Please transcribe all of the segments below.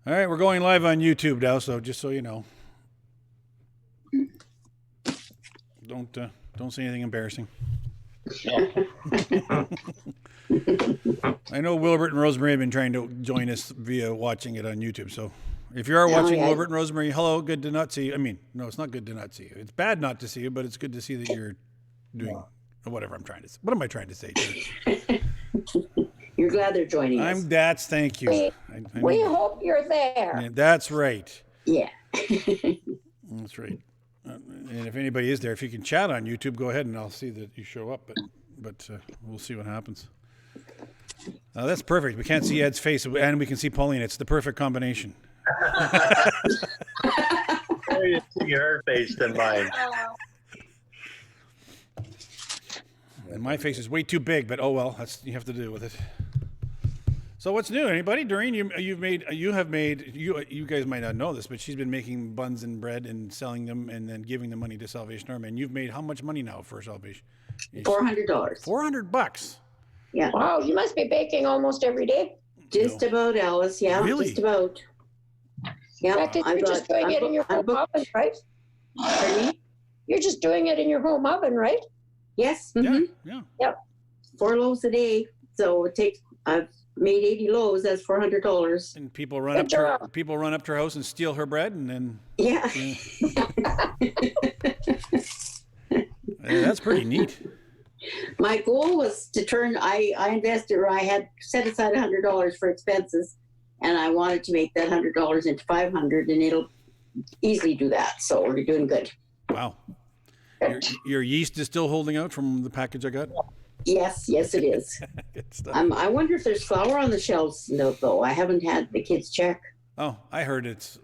All right, we're going live on YouTube now, so just so you know, don't say anything embarrassing. I know Wilbert and Rosemary have been trying to join us via watching it on YouTube. So if you are watching, Wilbert and Rosemary, hello, good to not see you. I mean, no, it's not good to not see you. It's bad not to see you, but it's good to see that you're doing whatever I'm trying to say. What am I trying to say, Jerry? You're glad they're joining us. Thank you. We hope you're there. Yeah, that's right. Yeah. That's right. And if anybody is there, if you can chat on YouTube, go ahead and I'll see that you show up. But we'll see what happens. That's perfect. We can't see Ed's face, and we can see Pauline. It's the perfect combination. Better you see her face than mine. And my face is way too big, but oh well, you have to deal with it. So what's new? Anybody? Doreen, you guys might not know this, but she's been making buns and bread and selling them and then giving the money to Salvation Army. And you've made how much money now for Salvation? $400. $400. Yeah. Wow, you must be baking almost every day. Just about, Alice. Yeah, really? Just about. Yeah, You're just doing it in your home oven, right? Pardon me? You're just doing it in your home oven, right? Yes. Yeah, Mm-hmm. yeah. 4 loaves a day. So I've made 80 loaves. That's $400. And people run up to her house and steal her bread, and then Yeah. That's pretty neat. My goal was to I invested, or I had set aside $100 for expenses, and I wanted to make that $100 into $500, and it'll easily do that. So we're doing good. Wow. Your yeast is still holding out from the package I got? Yes, it is. Good stuff. I wonder if there's flour on the shelves, though. I haven't had the kids check. Oh, I heard it's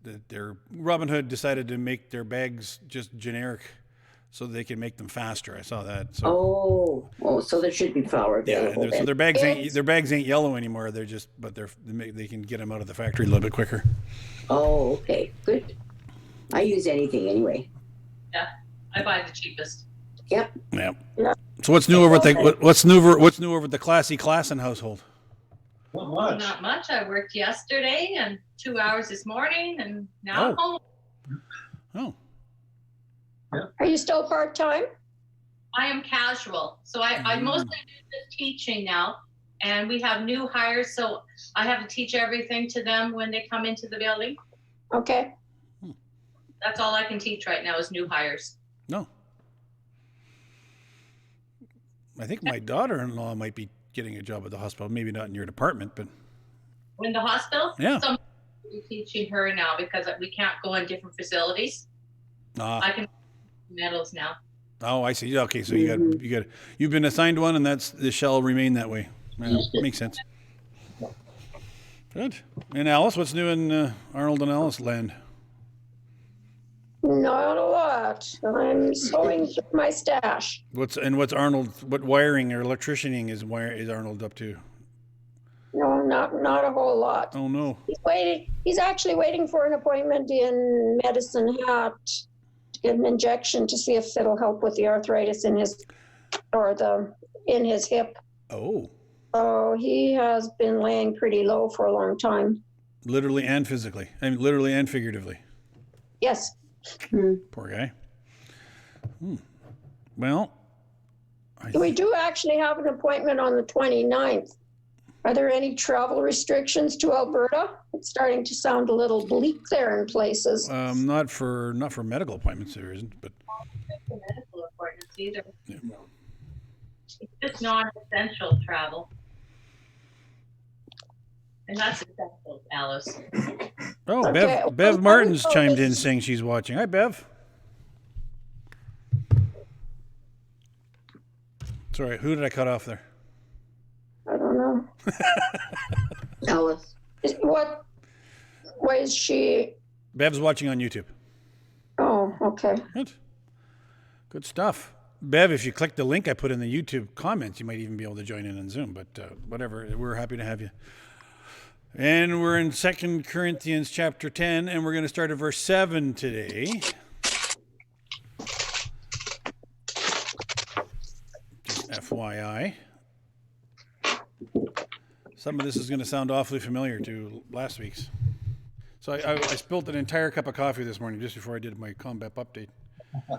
that Robin Hood decided to make their bags just generic so they can make them faster. I saw that. So. Oh, so there should be flour available. Yeah, so their bags ain't yellow anymore. They can get them out of the factory a little bit quicker. Oh, okay, good. I use anything anyway. Yeah, I buy the cheapest. Yep. Yeah. So what's new over what's new over the Classy Klassen household? Not much. I worked yesterday and 2 hours this morning, and now I'm home. Oh. Are you still part-time? I am casual, so I mostly do the teaching now, and we have new hires, so I have to teach everything to them when they come into the building. Okay. That's all I can teach right now is new hires. No. I think my daughter-in-law might be getting a job at the hospital. Maybe not in your department, but In the hospital? Yeah. So I'm teaching her now because we can't go in different facilities. I can medals now. Oh, I see. Okay, so you've been assigned one, and this shall remain that way. Yeah, makes sense. Good. And Alice, what's new in Arnold and Alice land? Not a lot. I'm sewing through my stash. What's Arnold? What wiring or electricianing is Arnold up to? No, not a whole lot. Oh no. He's actually waiting for an appointment in Medicine Hat to get an injection to see if it'll help with the arthritis in his hip. Oh. So he has been laying pretty low for a long time. Literally and physically. I mean, literally and figuratively. Yes. Poor guy. Well, We do actually have an appointment on the 29th. Are there any travel restrictions to Alberta? It's starting to sound a little bleak there in places. not for medical appointments there isn't, but For medical appointments either. Yeah. It's just non-essential travel. And that's essential, Alice. oh, Okay. Bev Martin's chimed in saying she's watching. Hi, Bev. Sorry, who did I cut off there? I don't know. Alice. What is she? Bev's watching on YouTube. Oh, okay. Good stuff. Bev, if you click the link I put in the YouTube comments, you might even be able to join in on Zoom, but whatever, we're happy to have you. And we're in 2 Corinthians chapter 10, and we're going to start at verse 7 today. Just FYI. Some of this is going to sound awfully familiar to last week's. So I spilled an entire cup of coffee this morning just before I did my ComBep update.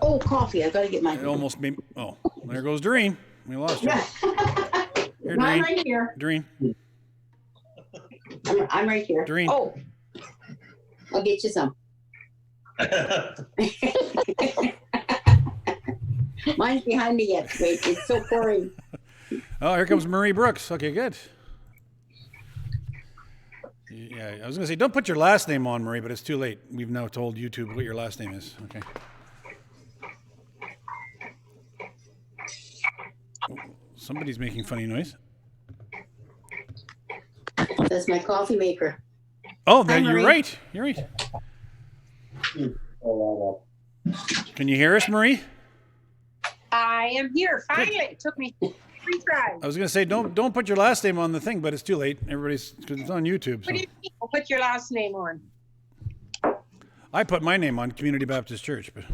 Oh, coffee. I got to get my. It almost made. Oh, there goes Doreen. We lost her. Here, No, I'm Doreen. right here. Doreen. I'm right here. Doreen. Oh, I'll get you some. Mine's behind me yet. Wait, it's so pouring. Oh, here comes Marie Brooks. Okay, good. Yeah, I was going to say, don't put your last name on, Marie, but it's too late. We've now told YouTube what your last name is. Okay. Somebody's making funny noise. That's my coffee maker. Oh, Hi, you're Marie. right. You're right. Can you hear us, Marie? I am here. Finally, it took me 3 tries. I was going to say, don't put your last name on the thing, but it's too late. Because it's on YouTube. So. What do you mean? I'll put your last name on. I put my name on Community Baptist Church, but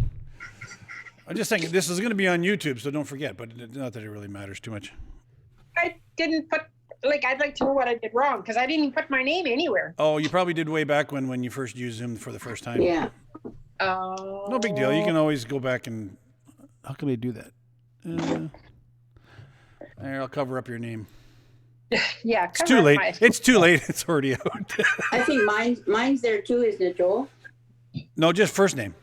I'm just thinking this is going to be on YouTube, so don't forget. But not that it really matters too much. I didn't put, like, I'd like to know what I did wrong because I didn't put my name anywhere. Oh, you probably did way back when you first used Zoom for the first time. Yeah. Oh. No big deal. You can always go back and. How can I do that? There, I'll cover up your name. Yeah. It's too late. It's too late. It's already out. I think mine's there too, isn't it, Joel? No, just first name.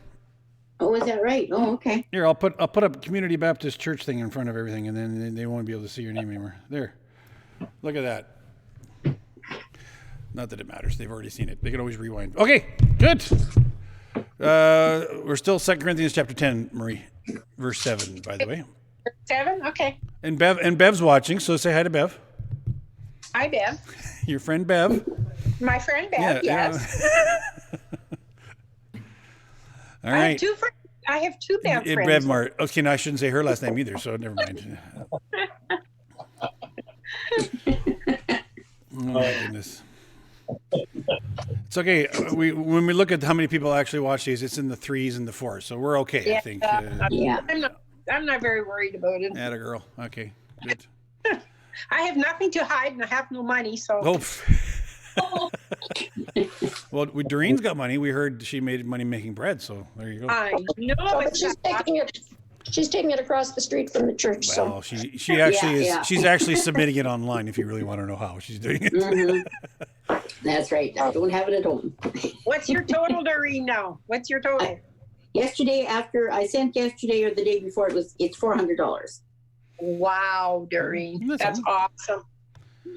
Oh, is that right? Oh, okay. Here, I'll put a Community Baptist Church thing in front of everything, and then they won't be able to see your name anymore. There, look at that. Not that it matters; they've already seen it. They can always rewind. Okay, good. We're still 2 Corinthians chapter 10, Marie, verse 7. By the way, 7? Okay. and Bev's watching, so say hi to Bev, Hi, Bev. your friend Bev. My friend Bev, yes. All I right. have two Bev friends. Bev Mart. Okay, no, I shouldn't say her last name either, so never mind. Oh my goodness. It's okay. When we look at how many people actually watch these, it's in the 3s and the 4s, so we're okay, I think. Yeah. I'm not very worried about it. Atta girl. Okay, good. I have nothing to hide and I have no money, so. Oh. Well, Doreen's got money. We heard she made money making bread, so there you go. I know. But it's she's not- taking it across the street from the church. Well, So she actually is. Yeah. She's actually submitting it online. If you really want to know how she's doing it. Mm-hmm. That's right. I don't have it at home. What's your total, Doreen, now? What's your total? Yesterday, after I sent yesterday or the day before, it's $400. Wow, Doreen. That's That's awesome.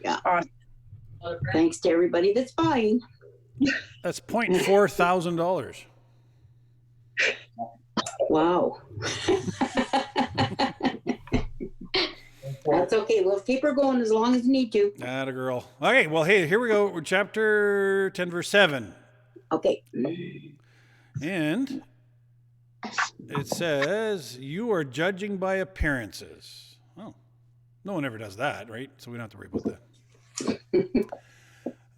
Yeah. Awesome. Thanks to everybody that's buying. That's $4,000. Wow. That's okay. We'll keep her going as long as you need to. Atta girl. Okay, well, hey, here we go. We're chapter 10, verse 7. Okay. And it says, you are judging by appearances. Oh, no one ever does that, right? So we don't have to worry about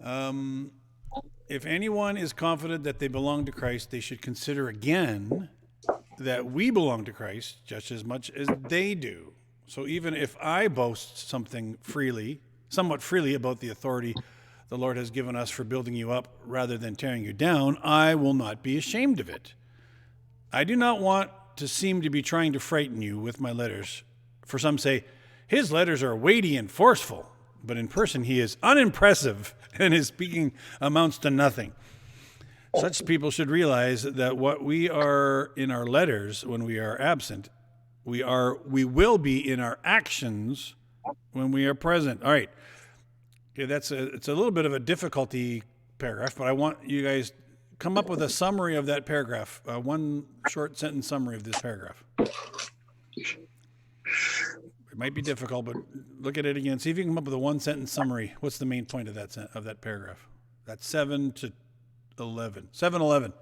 that. If anyone is confident that they belong to Christ, they should consider again that we belong to Christ just as much as they do. So even if I boast somewhat freely about the authority the Lord has given us for building you up rather than tearing you down, I will not be ashamed of it. I do not want to seem to be trying to frighten you with my letters. For some say, his letters are weighty and forceful, but in person he is unimpressive and his speaking amounts to nothing. Such people should realize that what we are in our letters when we are absent, we will be in our actions when we are present. All right. Okay, it's a little bit of a difficulty paragraph, but I want you guys come up with a summary of that paragraph. One short sentence summary of this paragraph. It might be difficult, but look at it again. See if you can come up with a one sentence summary. What's the main point of that paragraph? That's 7 to 11. 7-11.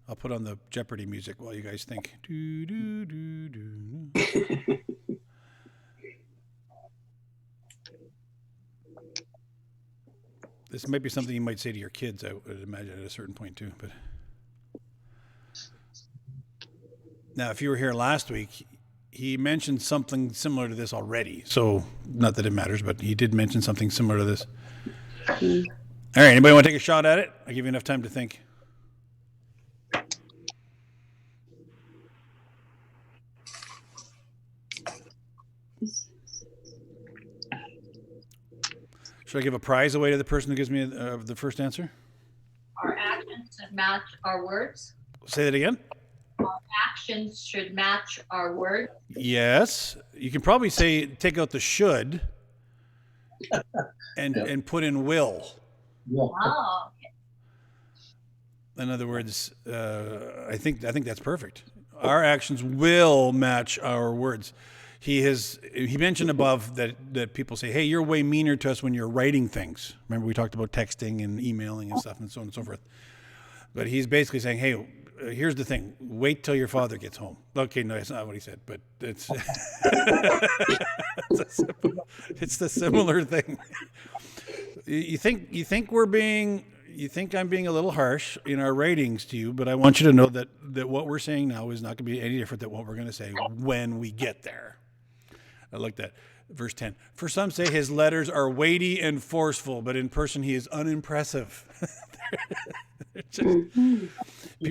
I'll put on the Jeopardy music while you guys think. Do, do, do, do. This might be something you might say to your kids, I would imagine, at a certain point too. But now, if you were here last week, he mentioned something similar to this already. So, not that it matters, but he did mention something similar to this. All right, anybody want to take a shot at it? I'll give you enough time to think. Should I give a prize away to the person who gives me the first answer? Our actions should match our words. Say that again. Actions should match our words. Yes. You can probably say, take out the should and put in will. Oh, In other words, I think that's perfect. Our actions will match our words. He mentioned above that people say, hey, you're way meaner to us when you're writing things. Remember we talked about texting and emailing and stuff and so on and so forth. But he's basically saying, hey, here's the thing. Wait till your father gets home. Okay, no, that's not what he said, but it's it's the similar thing. You think I'm being a little harsh in our ratings to you, but I want you to know that what we're saying now is not going to be any different than what we're going to say when we get there. I like that. Verse 10. For some say his letters are weighty and forceful, but in person he is unimpressive. People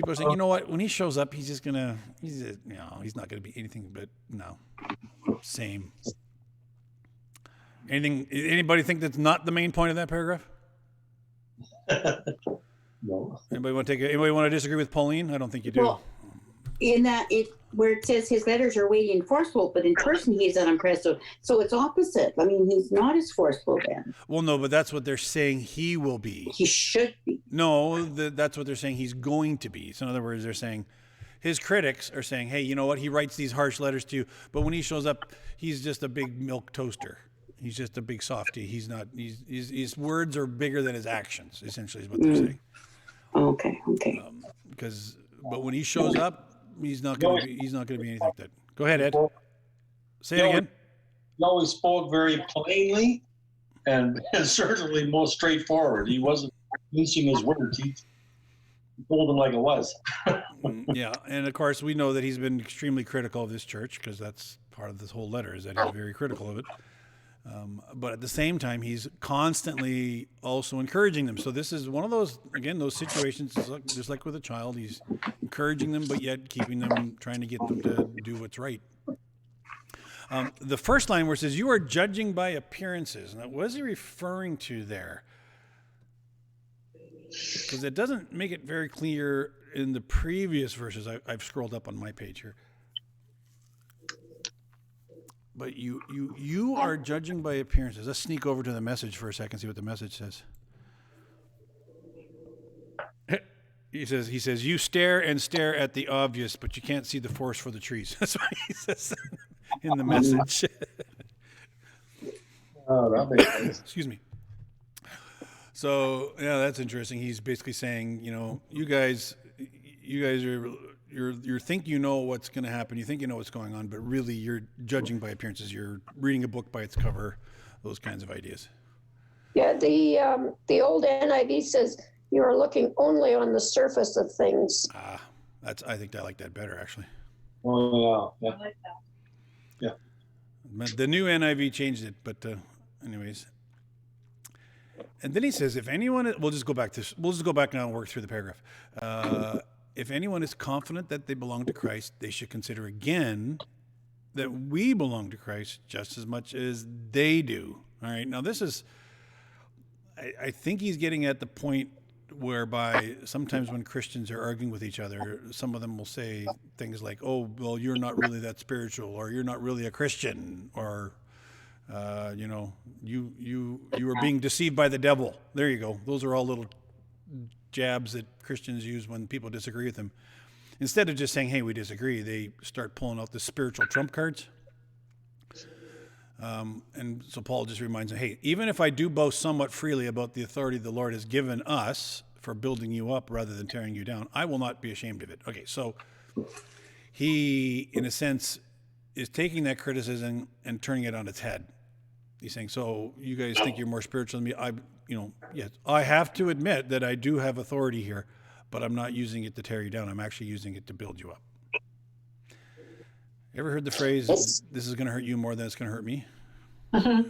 are saying, you know what? When he shows up, he's not going to be anything but same. Anybody think that's not the main point of that paragraph? No. Anybody want to disagree with Pauline? I don't think you do. Well, in that where it says his letters are weighty and forceful, but in person he's unimpressive. So it's opposite. I mean, he's not as forceful then. Well, no, but that's what they're saying he will be. He should be. No, that's what they're saying he's going to be. So in other words, they're saying his critics are saying, hey, you know what? He writes these harsh letters to you, but when he shows up, he's just a big milk toaster. He's just a big softie. He's not. His words are bigger than his actions. Essentially, is what they're saying. Okay. But when he shows up, he's not going to be anything like that. Go ahead, Ed. Say it again. He always spoke very plainly and certainly most straightforward. He wasn't mincing his words. He told them like it was. Yeah, and of course we know that he's been extremely critical of this church because that's part of this whole letter is that he's very critical of it. But at the same time, he's constantly also encouraging them. So this is one of those situations, just like with a child, he's encouraging them, but yet keeping them, trying to get them to do what's right. The first line where it says, you are judging by appearances. Now, what is he referring to there? Because it doesn't make it very clear in the previous verses. I've scrolled up on my page here. But you are judging by appearances. Let's sneak over to the message for a second, see what the message says. He says, you stare and stare at the obvious, but you can't see the forest for the trees. That's what he says in the message. Oh, that makes sense. Excuse me. So, yeah, that's interesting. He's basically saying, you guys are... You think you know what's going to happen. You think you know what's going on, but really you're judging by appearances. You're reading a book by its cover, those kinds of ideas. Yeah, the old NIV says you are looking only on the surface of things. I think I like that better, actually. Oh, yeah. I like that. Yeah. The new NIV changed it, but anyways. And then he says, if anyone, we'll just go back now and work through the paragraph. If anyone is confident that they belong to Christ, they should consider again that we belong to Christ just as much as they do. All right. Now this is, I think he's getting at the point whereby sometimes when Christians are arguing with each other, some of them will say things like, oh, well, you're not really that spiritual, or you're not really a Christian, or, you are being deceived by the devil. There you go. Those are all little jabs that Christians use when people disagree with them. Instead of just saying, hey, we disagree, they start pulling out the spiritual trump cards. And so Paul just reminds them, hey, even if I do boast somewhat freely about the authority the Lord has given us for building you up rather than tearing you down, I will not be ashamed of it. Okay, so he, in a sense, is taking that criticism and turning it on its head. He's saying, so you guys think you're more spiritual than me? Yes, I have to admit that I do have authority here, but I'm not using it to tear you down. I'm actually using it to build you up. Ever heard the phrase, Yes. this is going to hurt you more than it's going to hurt me? Yeah,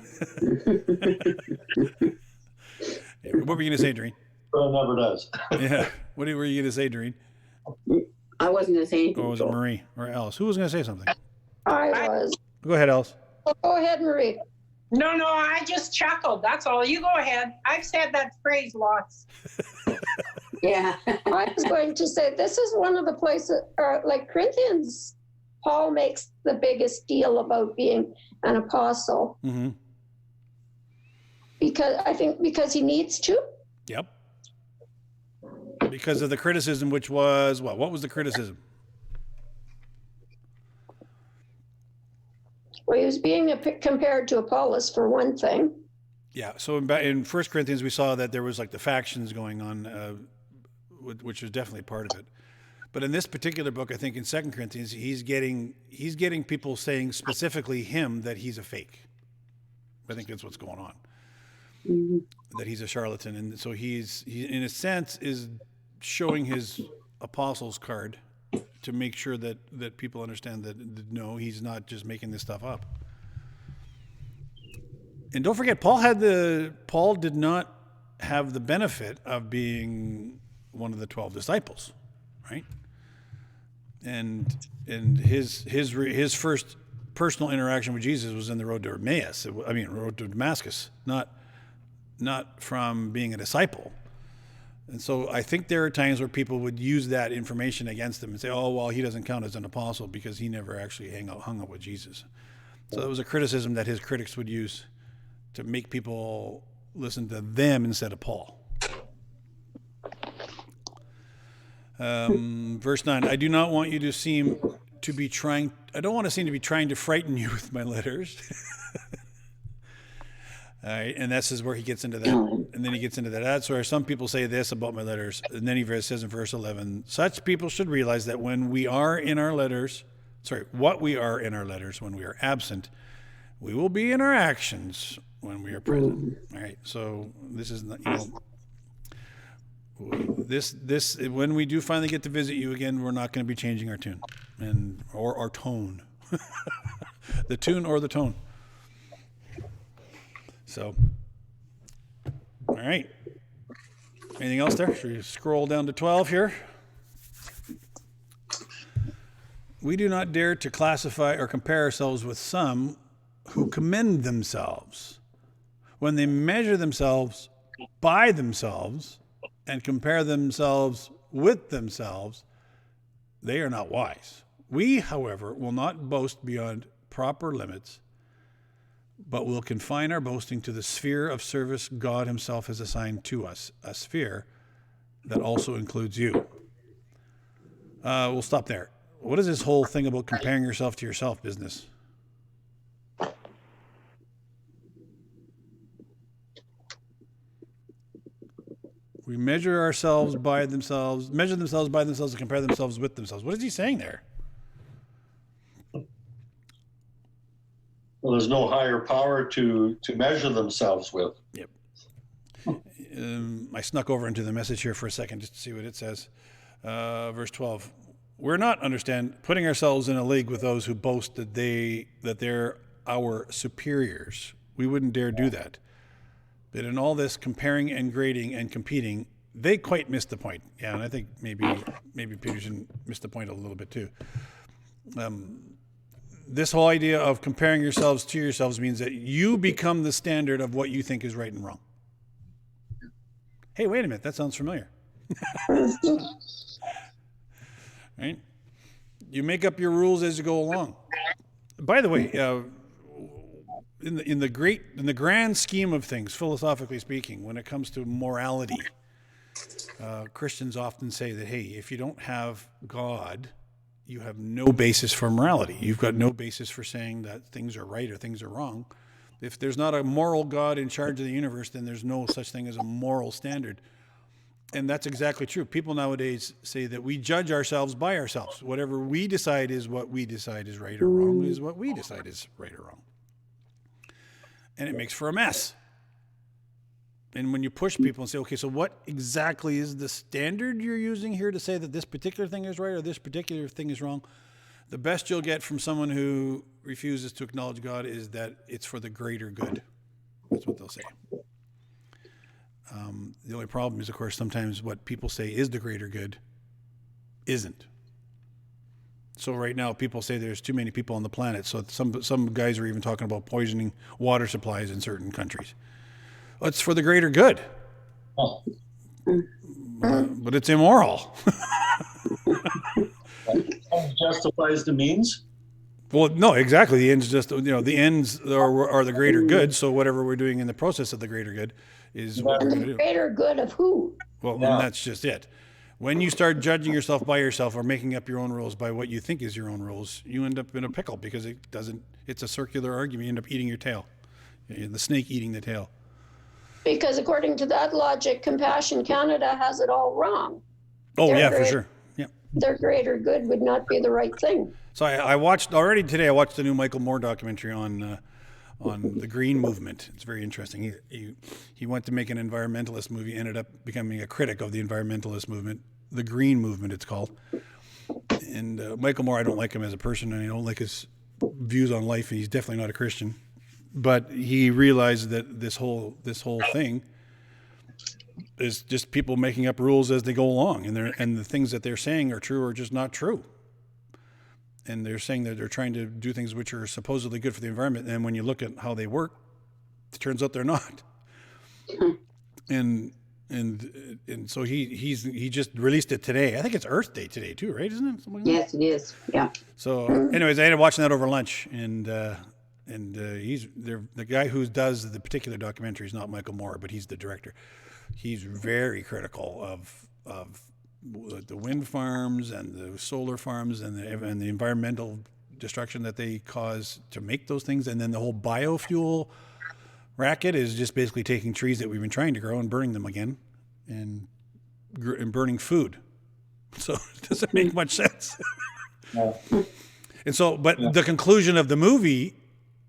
what were you going to say, Doreen? But it never does. Yeah. What were you going to say, Doreen? I wasn't going to say anything. Or was it Marie or Alice? Who was going to say something? I was. Go ahead, Alice. Go ahead, Marie. No, I just chuckled. That's all. You go ahead. I've said that phrase lots. Yeah. I was going to say this is one of the places, like Corinthians, Paul makes the biggest deal about being an apostle Mm-hmm. because he needs to. Yep. Because of the criticism, which was what? What was the criticism? Well, he was being compared to Apollos for one thing. Yeah. So in 1 Corinthians, we saw that there was like the factions going on, which was definitely part of it. But in this particular book, I think in 2 Corinthians, he's getting people saying specifically him that he's a fake. I think that's what's going on. That he's a charlatan, and so he in a sense is showing his apostles card to make sure that people understand that no, he's not just making this stuff up. And don't forget, Paul did not have the benefit of being one of the 12 disciples, right? And his first personal interaction with Jesus was in the road to Emmaus. Road to Damascus, not from being a disciple. And so I think there are times where people would use that information against him and say, oh, well, he doesn't count as an apostle because he never actually hung out with Jesus. So that was a criticism that his critics would use to make people listen to them instead of Paul. Verse 9, I don't want to seem to be trying to frighten you with my letters. All right, and this is where he gets into that. And then he gets into that. That's where some people say this about my letters. And then he says in verse 11, such people should realize that what we are in our letters when we are absent, we will be in our actions when we are present. All right, so this is, this when we do finally get to visit you again, we're not going to be changing our tune or our tone. The tune or the tone. So, all right. Anything else there? Should we scroll down to 12 here? We do not dare to classify or compare ourselves with some who commend themselves. When they measure themselves by themselves and compare themselves with themselves, they are not wise. We, however, will not boast beyond proper limits, but will confine our boasting to the sphere of service God himself has assigned to us, a sphere that also includes you. We'll stop there. What is this whole thing about comparing yourself to yourself business? We measure themselves by themselves, and compare themselves with themselves. What is he saying there? Well, there's no higher power to measure themselves with. Yep. I snuck over into the message here for a second just to see what it says. Verse 12. We're not, putting ourselves in a league with those who boast that they're our superiors. We wouldn't dare do that. But in all this comparing and grading and competing, they quite missed the point. Yeah, and I think maybe Peterson missed the point a little bit too. This whole idea of comparing yourselves to yourselves means that you become the standard of what you think is right and wrong. Hey, wait a minute, that sounds familiar. Right? You make up your rules as you go along. By the way, in the grand scheme of things, philosophically speaking, when it comes to morality, Christians often say that, hey, if you don't have God, you have no basis for morality. You've got no basis for saying that things are right or things are wrong. If there's not a moral God in charge of the universe, then there's no such thing as a moral standard. And that's exactly true. People nowadays say that we judge ourselves by ourselves. Whatever we decide is what we decide is right or wrong is what we decide is right or wrong. And it makes for a mess. And when you push people and say, okay, so what exactly is the standard you're using here to say that this particular thing is right or this particular thing is wrong? The best you'll get from someone who refuses to acknowledge God is that it's for the greater good. That's what they'll say. The only problem is, of course, sometimes what people say is the greater good isn't. So right now, people say there's too many people on the planet. So some guys are even talking about poisoning water supplies in certain countries. Well, it's for the greater good. Oh, But it's immoral. justifies the means. Well, no, exactly. The ends the ends are the greater good. So whatever we're doing in the process of the greater good is what we're And going the to do. greater good of who? Well, Yeah. and that's just it. When you start judging yourself by yourself or making up your own rules by what you think is your own rules, you end up in a pickle because it's a circular argument. You end up eating your tail. The snake eating the tail. Because according to that logic, Compassion Canada has it all wrong. Oh, They're yeah, for great. sure. Yeah. Their greater good would not be the right thing. So I watched already today. I watched the new Michael Moore documentary on the green movement. It's very interesting. He went to make an environmentalist movie, ended up becoming a critic of the environmentalist movement, the green movement it's called. And Michael Moore, I don't like him as a person, and I don't like his views on life, and he's definitely not a Christian. But he realized that this whole thing is just people making up rules as they go along, and the things that they're saying are true or just not true. And they're saying that they're trying to do things which are supposedly good for the environment, and when you look at how they work, it turns out they're not. And so he just released it today. I think it's Earth Day today too, right? Isn't it? Something like that? Yes, it is. Yeah. So, anyways, I ended up watching that over lunch, and the guy who does the particular documentary is not Michael Moore, but he's the director. He's very critical of the wind farms and the solar farms and the environmental destruction that they cause to make those things, and then the whole biofuel racket is just basically taking trees that we've been trying to grow and burning them again, and burning food. So it doesn't make much sense. No. And so, but the conclusion of the movie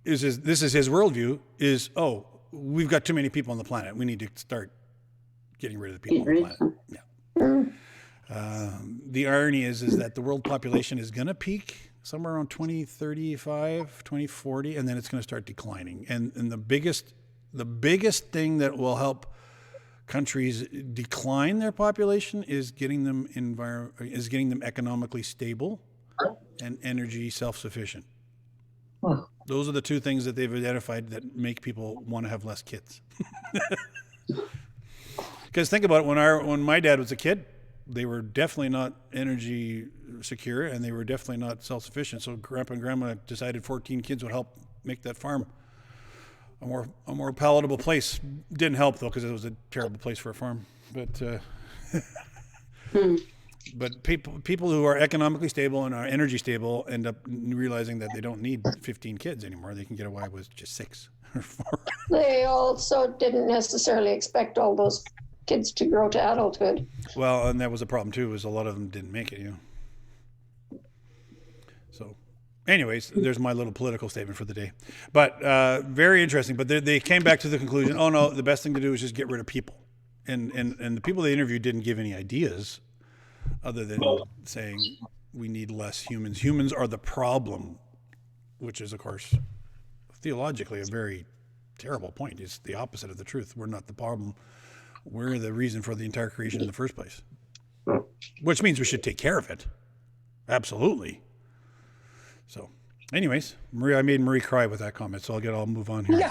is this is his worldview is, oh, we've got too many people on the planet. We need to start getting rid of the people on the planet. Yeah. The irony is that the world population is going to peak somewhere around 2035, 2040, and then it's going to start declining. And the biggest thing that will help countries decline their population is getting them economically stable and energy self-sufficient. Huh. Those are the two things that they've identified that make people want to have less kids. Because think about it, when my dad was a kid, they were definitely not energy secure, and they were definitely not self-sufficient. So Grandpa and Grandma decided 14 kids would help make that farm a more palatable place. Didn't help though, because it was a terrible place for a farm. But but people who are economically stable and are energy stable end up realizing that they don't need 15 kids anymore. They can get away with just 6 or 4. They also didn't necessarily expect all those kids to grow to adulthood. Well, and that was a problem too, is a lot of them didn't make it, So anyways, there's my little political statement for the day. But very interesting. But they came back to the conclusion, oh no, the best thing to do is just get rid of people. And the people they interviewed didn't give any ideas other than saying we need less humans. Humans are the problem, which is, of course, theologically a very terrible point. It's the opposite of the truth. We're not the problem. We're the reason for the entire creation in the first place, which means we should take care of it. Absolutely. So anyways, I made Marie cry with that comment, so I'll move on here.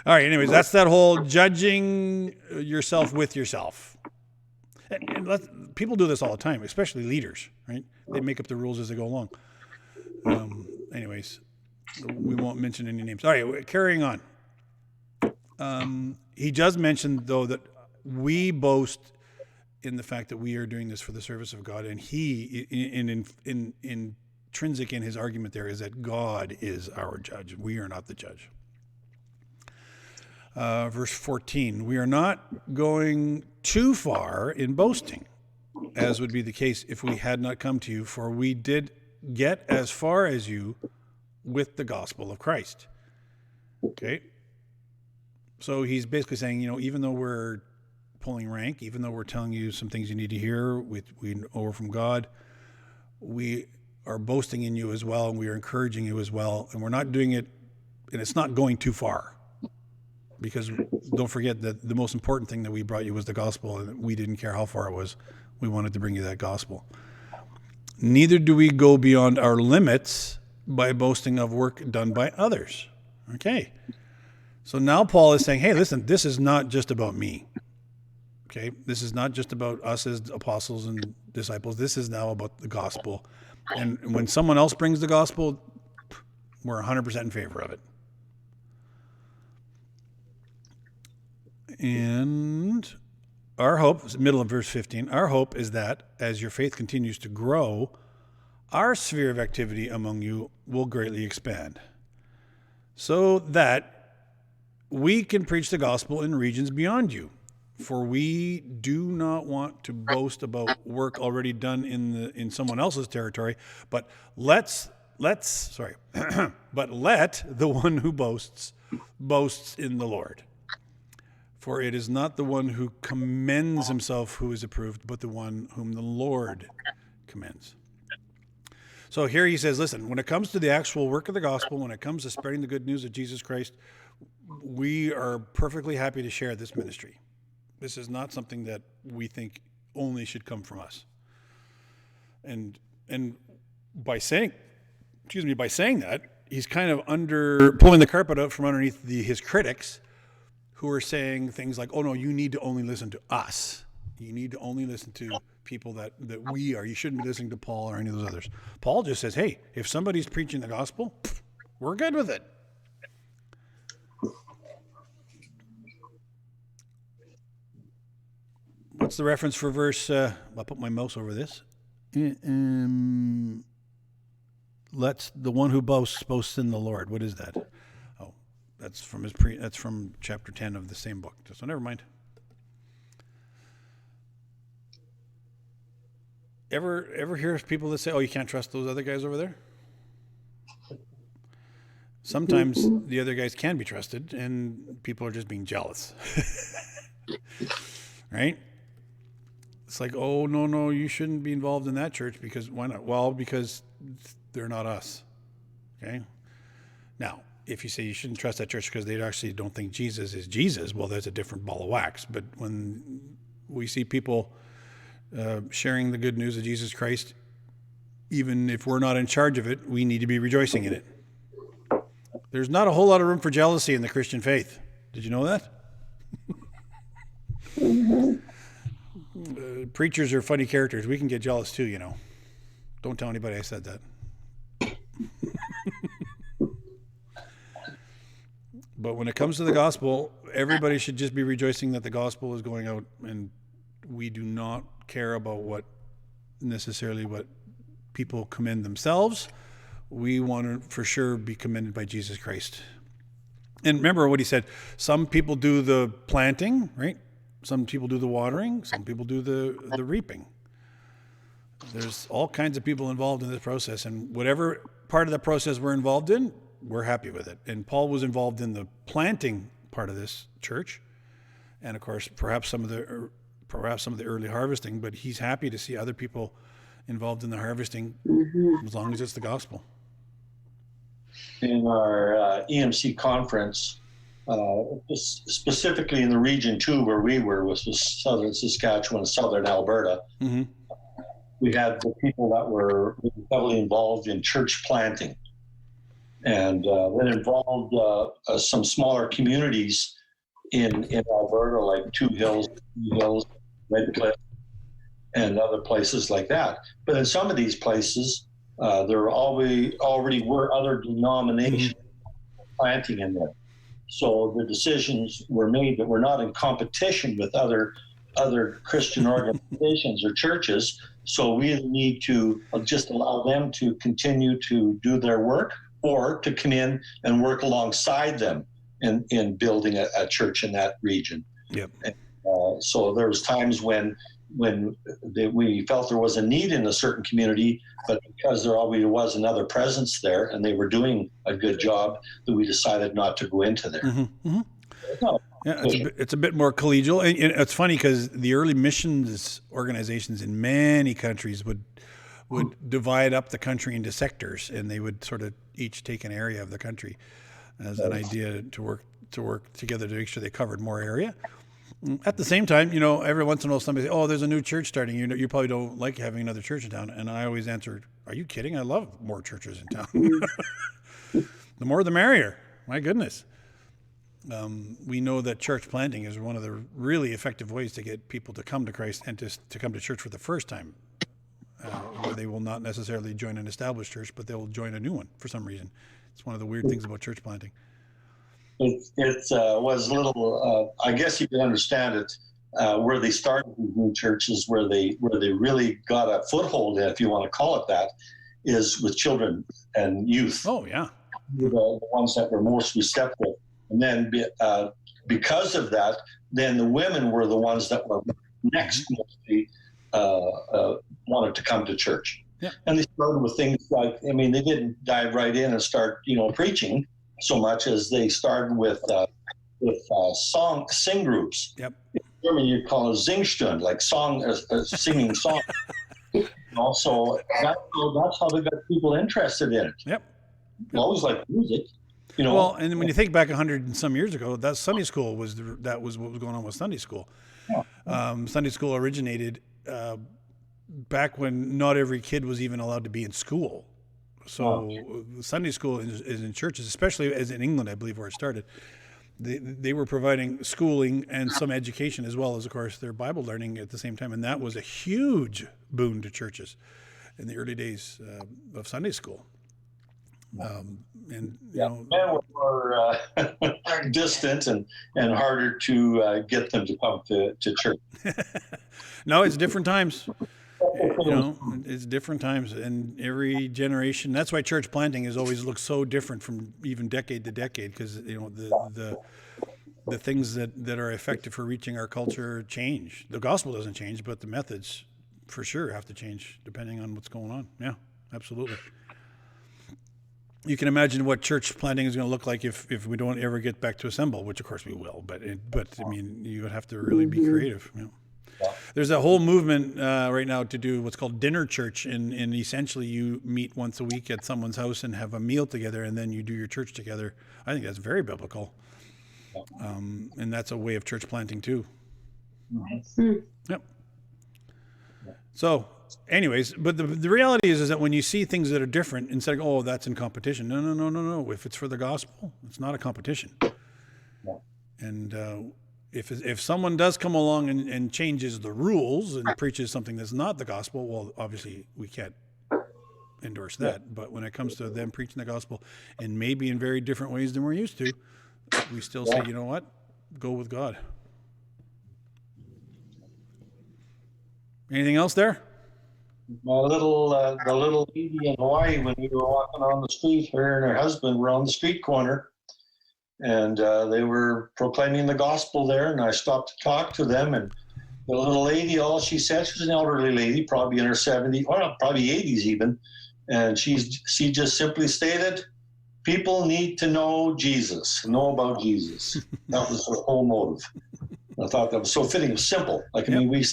All right. Anyways, that's that whole judging yourself with yourself. And people do this all the time, especially leaders, right? They make up the rules as they go along. Anyways, we won't mention any names. All right, carrying on. He does mention, though, that we boast in the fact that we are doing this for the service of God, and he, intrinsic in his argument there, is that God is our judge. We are not the judge. Verse 14, we are not going too far in boasting, as would be the case if we had not come to you, for we did get as far as you with the gospel of Christ. Okay? So he's basically saying, even though we're pulling rank, even though we're telling you some things you need to hear. We know from God. We are boasting in you as well, and we are encouraging you as well. And we're not doing it, and it's not going too far. Because don't forget that the most important thing that we brought you was the gospel, and we didn't care how far it was. We wanted to bring you that gospel. Neither do we go beyond our limits by boasting of work done by others. Okay. So now Paul is saying, hey, listen, this is not just about me. Okay. This is not just about us as apostles and disciples. This is now about the gospel. And when someone else brings the gospel, we're 100% in favor of it. And our hope, middle of verse 15, our hope is that as your faith continues to grow, our sphere of activity among you will greatly expand, so that we can preach the gospel in regions beyond you. For we do not want to boast about work already done in someone else's territory, but let the one who boasts in the Lord. For it is not the one who commends himself who is approved, but the one whom the Lord commends. So here he says, listen, when it comes to the actual work of the gospel, when it comes to spreading the good news of Jesus Christ, we are perfectly happy to share this ministry. This is not something that we think only should come from us. And by saying that, he's kind of pulling the carpet out from underneath his critics, who are saying things like, oh no, you need to only listen to us. You need to only listen to people that we are. You shouldn't be listening to Paul or any of those others. Paul just says, hey, if somebody's preaching the gospel, we're good with it. What's the reference for verse, I'll put my mouse over this. Let's the one who boasts in the Lord. What is that? That's from chapter 10 of the same book. So never mind. Ever hear people that say, "Oh, you can't trust those other guys over there"? Sometimes the other guys can be trusted, and people are just being jealous, right? It's like, "Oh no, you shouldn't be involved in that church because why not?" Well, because they're not us. Okay. Now, if you say you shouldn't trust that church because they actually don't think Jesus is Jesus, well, that's a different ball of wax. But when we see people sharing the good news of Jesus Christ, even if we're not in charge of it, we need to be rejoicing in it. There's not a whole lot of room for jealousy in the Christian faith. Did you know that? Preachers are funny characters. We can get jealous too, you know. Don't tell anybody I said that. But when it comes to the gospel, everybody should just be rejoicing that the gospel is going out, and we do not care about what people commend themselves. We want to for sure be commended by Jesus Christ. And remember what he said, some people do the planting, right? Some people do the watering, some people do the reaping. There's all kinds of people involved in this process, and whatever part of the process we're involved in, we're happy with it. And Paul was involved in the planting part of this church, and of course, perhaps some of the early harvesting. But he's happy to see other people involved in the harvesting, as long as it's the gospel. In our EMC conference, specifically in the region 2 where we were, which was southern Saskatchewan, southern Alberta, we had the people that were heavily involved in church planting. And that involved some smaller communities in Alberta, like Two Hills, Redcliffe, and other places like that. But in some of these places, there already were other denominations planting in there. So the decisions were made that we're not in competition with other Christian organizations or churches. So we need to just allow them to continue to do their work, or to come in and work alongside them in building a church in that region. Yep. And, so there was times when we felt there was a need in a certain community, but because there already was another presence there and they were doing a good job, that we decided not to go into there. No, Yeah, it's a bit more collegial, and it's funny because the early missions organizations in many countries would divide up the country into sectors, and they would sort of each take an area of the country as an idea to work together to make sure they covered more area. At the same time, every once in a while somebody say, "Oh, there's a new church starting. You probably don't like having another church in town." And I always answer, "Are you kidding? I love more churches in town. The more, the merrier. My goodness." We know that church planting is one of the really effective ways to get people to come to Christ and to come to church for the first time. Where they will not necessarily join an established church, but they will join a new one for some reason. It's one of the weird things about church planting. It was a little, I guess you can understand it, where they started these new churches, where they really got a foothold, if you want to call it that, is with children and youth. Oh, yeah. The ones that were most receptive. And then because of that, then the women were the ones that were next mostly wanted to come to church. Yeah. And they started with things like, they didn't dive right in and start, preaching so much as they started with sing groups. Yep. In German, you call it Singstund, like singing song. So that's how they got people interested in it. Yep. They always like music. Well, and when you think back 100 and some years ago, that Sunday school was what was going on with Sunday school. Yeah. Sunday school originated back when not every kid was even allowed to be in school. So Sunday school is in churches, especially as in England, I believe, where it started. They were providing schooling and some education as well as, of course, their Bible learning at the same time. And that was a huge boon to churches in the early days of Sunday school. Men were more distant and harder to get them to come to church. No, it's different times. It's different times, and every generation. That's why church planting has always looked so different from even decade to decade, because the things that are effective for reaching our culture change. The gospel doesn't change, but the methods for sure have to change depending on what's going on. Yeah, absolutely. You can imagine what church planting is going to look like if we don't ever get back to assemble, which of course we will. But you would have to really be creative. There's a whole movement right now to do what's called dinner church, and essentially you meet once a week at someone's house and have a meal together, and then you do your church together. I think that's very biblical, and that's a way of church planting too. Nice. Yep. So, anyways, but the reality is that when you see things that are different, instead of oh, that's in competition. No. If it's for the gospel, it's not a competition. And if someone does come along and changes the rules and preaches something that's not the gospel, well, obviously we can't endorse that. But when it comes to them preaching the gospel, and maybe in very different ways than we're used to, we still say, you know what, go with God. Anything else there? The little lady in Hawaii, when we were walking on the street, her and her husband were on the street corner, and they were proclaiming the gospel there, and I stopped to talk to them, and the little lady, all she said, she was an elderly lady, probably in her 70s, or probably 80s even, and she just simply stated, people need to know Jesus, know about Jesus. That was her whole motive. I thought that was so fitting. It was simple. We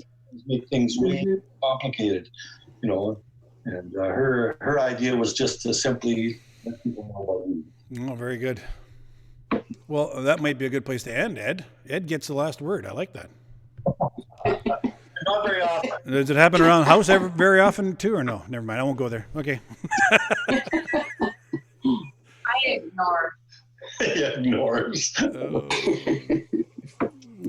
make things really complicated, and her idea was just to simply let people know what we do. Oh, very good. Well, that might be a good place to end, Ed. Ed gets the last word. I like that. Not very often. Does it happen around the house very often too, or no? Never mind. I won't go there. Okay. I ignore. He ignores.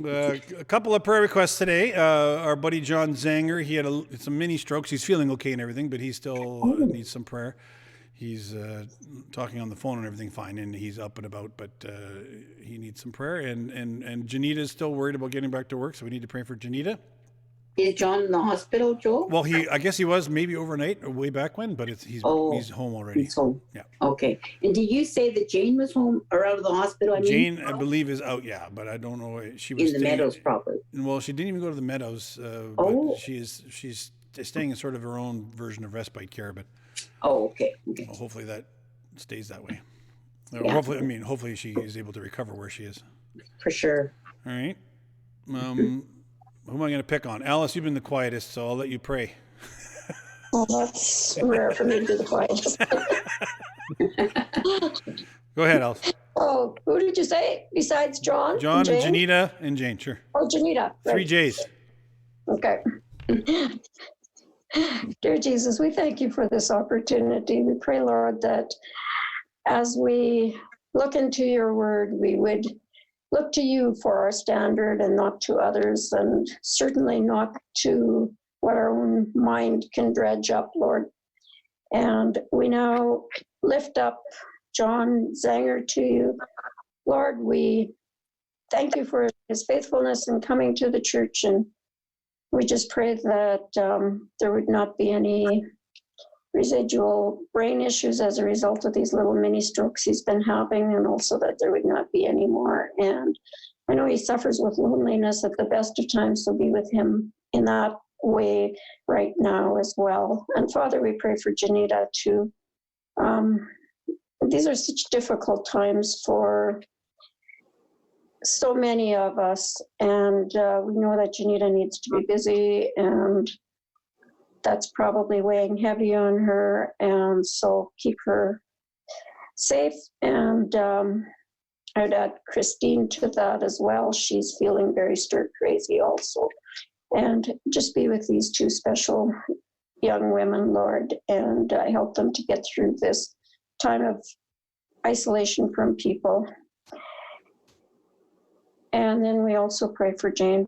A couple of prayer requests today. Our buddy John Zanger, he had some mini strokes. He's feeling okay and everything, but he still needs some prayer. He's talking on the phone and everything fine, and he's up and about, but he needs some prayer. And Janita is still worried about getting back to work, so we need to pray for Janita. Is John in the hospital, Joel? Well, I guess he was maybe overnight or way back when, but he's home already. He's home. Yeah. Okay. And did you say that Jane was home or out of the hospital? Jane, I believe, is out. Yeah, but I don't know. She was in the Meadows, probably. Well, she didn't even go to the Meadows. But she's staying in sort of her own version of respite care. But okay. Well, hopefully that stays that way. Yeah. Hopefully she is able to recover where she is. For sure. All right. Who am I going to pick on? Alice, you've been the quietest, so I'll let you pray. Well, that's rare for me to be the quietest. Go ahead, Alice. Oh, who did you say besides John? John and Jane? Janita and Jane, sure. Oh, Janita. Right. 3 J's. Okay. Dear Jesus, we thank you for this opportunity. We pray, Lord, that as we look into your word, we would look to you for our standard and not to others, and certainly not to what our own mind can dredge up, Lord. And we now lift up John Zanger to you. Lord, we thank you for his faithfulness in coming to the church, and we just pray that there would not be any residual brain issues as a result of these little mini strokes he's been having, and also that there would not be any more. And I know he suffers with loneliness at the best of times, so be with him in that way right now as well. And Father, we pray for Janita too. These are such difficult times for so many of us, and we know that Janita needs to be busy, and that's probably weighing heavy on her, and so keep her safe. And I'd add Christine to that as well. She's feeling very stir crazy also. And just be with these two special young women, Lord, and help them to get through this time of isolation from people. And then we also pray for Jane